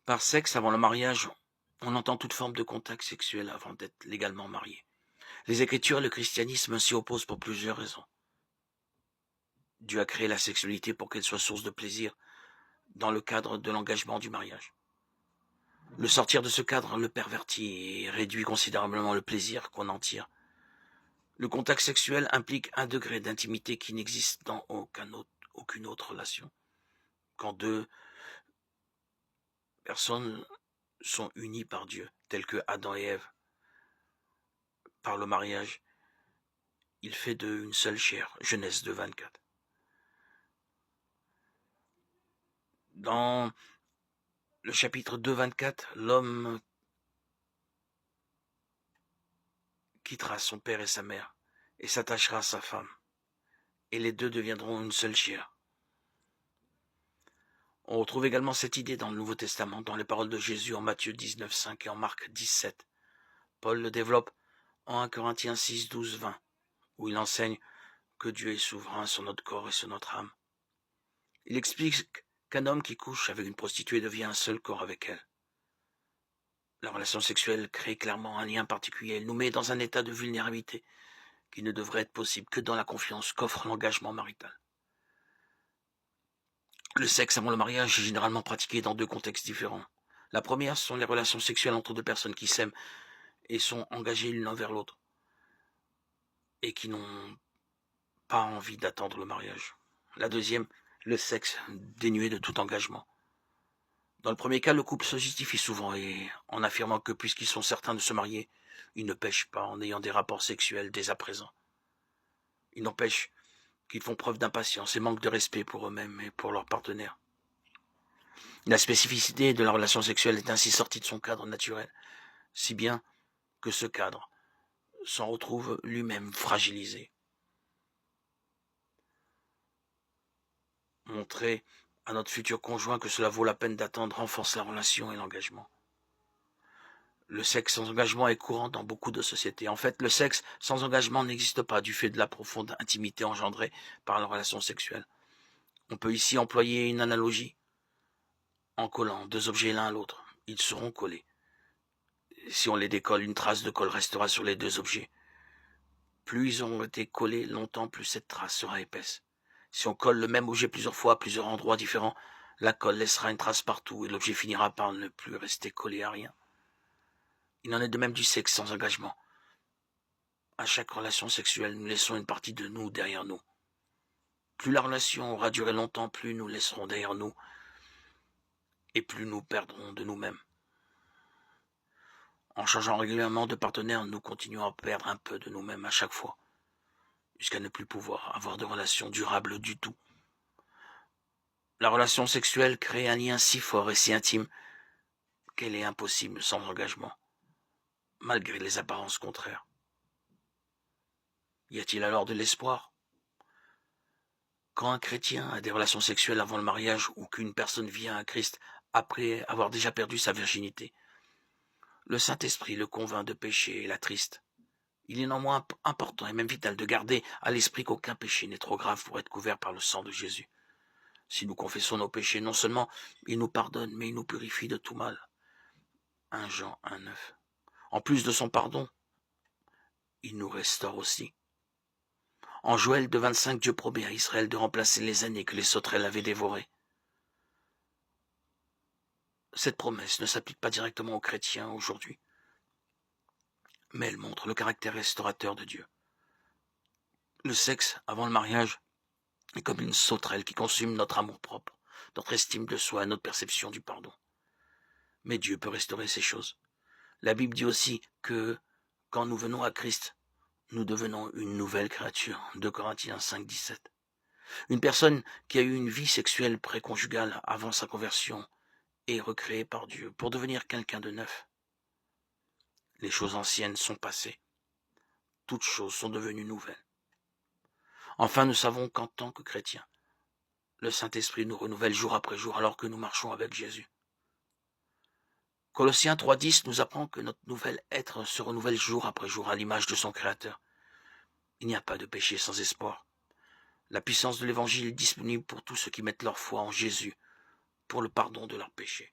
Par sexe avant le mariage, on entend toute forme de contact sexuel avant d'être légalement marié. Les Écritures et le christianisme s'y opposent pour plusieurs raisons. Dieu a créé la sexualité pour qu'elle soit source de plaisir dans le cadre de l'engagement du mariage. Le sortir de ce cadre le pervertit et réduit considérablement le plaisir qu'on en tire. Le contact sexuel implique un degré d'intimité qui n'existe dans aucune autre relation. Quand deux personnes sont unies par Dieu, telles que Adam et Ève, par le mariage, il fait d'eux une seule chair. Genèse 2,24. Dans le chapitre 2,24, l'homme quittera son père et sa mère et s'attachera à sa femme, et les deux deviendront une seule chair. On retrouve également cette idée dans le Nouveau Testament, dans les paroles de Jésus en Matthieu 19,5 et en Marc 17. Paul le développe en 1 Corinthiens 6, 12, 20, où il enseigne que Dieu est souverain sur notre corps et sur notre âme. Il explique qu'un homme qui couche avec une prostituée devient un seul corps avec elle. La relation sexuelle crée clairement un lien particulier. Elle nous met dans un état de vulnérabilité qui ne devrait être possible que dans la confiance qu'offre l'engagement marital. Le sexe avant le mariage est généralement pratiqué dans deux contextes différents. La première, ce sont les relations sexuelles entre deux personnes qui s'aiment et sont engagées l'une envers l'autre et qui n'ont pas envie d'attendre le mariage. La deuxième, le sexe dénué de tout engagement. Dans le premier cas, le couple se justifie souvent et en affirmant que puisqu'ils sont certains de se marier, ils ne pêchent pas en ayant des rapports sexuels dès à présent. Il n'empêche qu'ils font preuve d'impatience et manquent de respect pour eux-mêmes et pour leurs partenaires. La spécificité de la relation sexuelle est ainsi sortie de son cadre naturel, si bien que ce cadre s'en retrouve lui-même fragilisé. Montrer à notre futur conjoint que cela vaut la peine d'attendre renforce la relation et l'engagement. Le sexe sans engagement est courant dans beaucoup de sociétés. En fait, le sexe sans engagement n'existe pas du fait de la profonde intimité engendrée par la relation sexuelle. On peut ici employer une analogie. En collant deux objets l'un à l'autre, ils seront collés. Si on les décolle, une trace de colle restera sur les deux objets. Plus ils auront été collés longtemps, plus cette trace sera épaisse. Si on colle le même objet plusieurs fois à plusieurs endroits différents, la colle laissera une trace partout et l'objet finira par ne plus rester collé à rien. Il en est de même du sexe sans engagement. À chaque relation sexuelle, nous laissons une partie de nous derrière nous. Plus la relation aura duré longtemps, plus nous laisserons derrière nous et plus nous perdrons de nous-mêmes. En changeant régulièrement de partenaire, nous continuons à perdre un peu de nous-mêmes à chaque fois, jusqu'à ne plus pouvoir avoir de relation durable du tout. La relation sexuelle crée un lien si fort et si intime qu'elle est impossible sans engagement, malgré les apparences contraires. Y a-t-il alors de l'espoir? Quand un chrétien a des relations sexuelles avant le mariage ou qu'une personne vient à Christ après avoir déjà perdu sa virginité, le Saint-Esprit le convainc de péché et l'attriste. Il est néanmoins important et même vital de garder à l'esprit qu'aucun péché n'est trop grave pour être couvert par le sang de Jésus. Si nous confessons nos péchés, non seulement il nous pardonne, mais il nous purifie de tout mal. 1 Jean 1,9. En plus de son pardon, il nous restaure aussi. En Joël 2,25, Dieu promet à Israël de remplacer les années que les sauterelles avaient dévorées. Cette promesse ne s'applique pas directement aux chrétiens aujourd'hui, mais elle montre le caractère restaurateur de Dieu. Le sexe avant le mariage est comme une sauterelle qui consume notre amour-propre, notre estime de soi et notre perception du pardon. Mais Dieu peut restaurer ces choses. La Bible dit aussi que quand nous venons à Christ, nous devenons une nouvelle créature. 2 Corinthiens 5, 17. Une personne qui a eu une vie sexuelle préconjugale avant sa conversion est recréée par Dieu pour devenir quelqu'un de neuf. Les choses anciennes sont passées. Toutes choses sont devenues nouvelles. Enfin, nous savons qu'en tant que chrétiens, le Saint-Esprit nous renouvelle jour après jour alors que nous marchons avec Jésus. Colossiens 3,10 nous apprend que notre nouvel être se renouvelle jour après jour à l'image de son Créateur. Il n'y a pas de péché sans espoir. La puissance de l'Évangile est disponible pour tous ceux qui mettent leur foi en Jésus pour le pardon de leurs péchés.